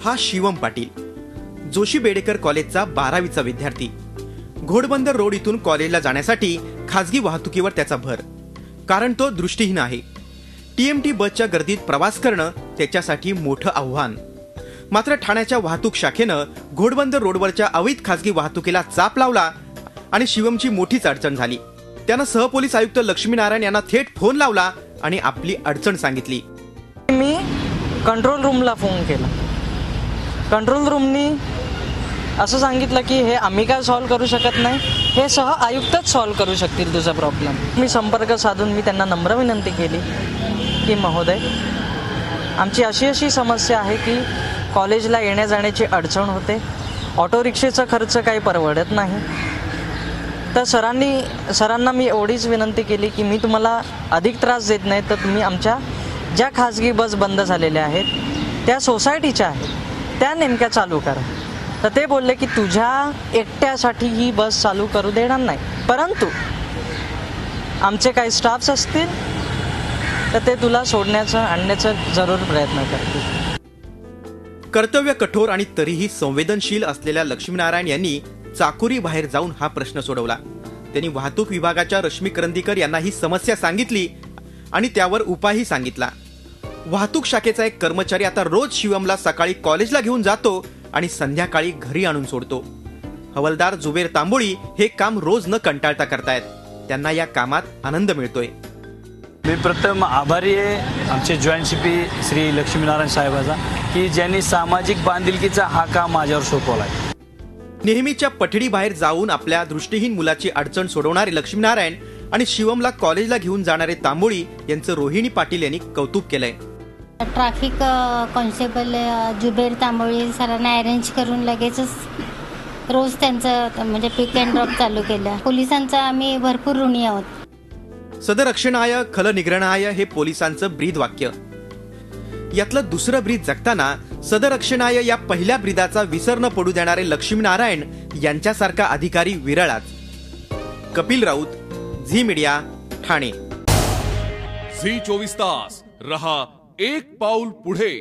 हा शिवम पाटील, जोशी बेडेकर कॉलेजचा 12वीचा विद्यार्थी। घोडबंदर रोड इथून कॉलेजला जाण्यासाठी खासगी वाहतुकीवर त्याचा भर, कारण तो दृष्टीहीन आहे। टीएमटी बसच्या गर्दीत प्रवास करणं त्याच्यासाठी मोठं आव्हान। मात्र ठाण्याच्या वाहतूक शाखेनं घोडबंदर रोडवरच्या अवैध खासगी वाहतुकीला चाप लावला आणि शिवमची मोठीच अडचण झाली। त्यानं सहपोलीस आयुक्त लक्ष्मीनारायण यांना थेट फोन लावला आणि आपली अडचण सांगितली। मी कंट्रोल रूमला फोन केला। कंट्रोल रूमनी असं सांगितलं की हे आम्ही काय सॉल्व्ह करू शकत नाही, हे सह आयुक्तच सॉल्व्ह करू शकतील तुझा प्रॉब्लेम। मी संपर्क साधून मी त्यांना नम्र विनंती केली की महोदय, आमची अशी समस्या आहे की कॉलेजला येण्या जाण्याची अडचण होते, ऑटो रिक्षेचा खर्च काही परवडत नाही। तर सरांना मी एवढीच विनंती केली की मी तुम्हाला अधिक त्रास देत नाही, तर तुम्ही आमच्या ज्या खासगी बस बंद झालेल्या आहेत त्या सोसायटीच्या आहेत त्या नेमक्या चालू करा। तर ते बोलले की तुझ्या एकट्यासाठी ही बस चालू करू देणार नाही, परंतु आमचे काही स्टाफ्स असतील तर ते तुला सोडण्याचं आणण्याचं जरूर प्रयत्न करतील। कर्तव्य कठोर आणि तरीही संवेदनशील असलेल्या लक्ष्मीनारायण यांनी चाकोरी बाहेर जाऊन हा प्रश्न सोडवला। त्यांनी वाहतूक विभागाच्या रश्मी करंदीकर यांना ही समस्या सांगितली आणि त्यावर उपायही सांगितला। वाहतूक शाखेचा एक कर्मचारी आता रोज शिवमला सकाळी कॉलेजला घेऊन जातो आणि संध्याकाळी घरी आणून सोडतो। हवालदार जुबेर तांबोळी हे काम रोज न कंटाळता करतायत, त्यांना या कामात आनंद मिळतोय। मी प्रथम आभारी आहे आमचे जॉईंट सीपी श्री लक्ष्मीनारायण साहेबाचा की ज्यांनी सामाजिक बांधिलकीचा हा काम माझ्यावर सोपवला आहे। नेहमीच्या पठडी बाहेर जाऊन आपल्या दृष्टीहीन मुलाची अडचण सोडवणारे लक्ष्मीनारायण आणि शिवमला कॉलेजला घेऊन जाणारे तांबोळी यांचं रोहिणी पाटील यांनी कौतुक केलंय। ट्रॅफिक कॉन्स्टेबल जुबेर तांबोळी सरांना अरेंज करून लगेचच रोज त्यांचं म्हणजे पिक अँड ड्रॉप चालू केलं। पोलिसांचा आम्ही भरपूर ऋणी आहोत। सदरक्षणाय खल निग्रहणाय हे पोलिसांचं ब्रीद वाक्य। यातलं दुसरं ब्रीद जगताना सदरक्षणाय या पहिल्या ब्रीदाचा विसर न पडू देणारे लक्ष्मीनारायण यांच्यासारखा अधिकारी विरळाच। Kapil Raut, Zee Media, Thane. Zee 24 तास रहा एक पाऊल पुढे।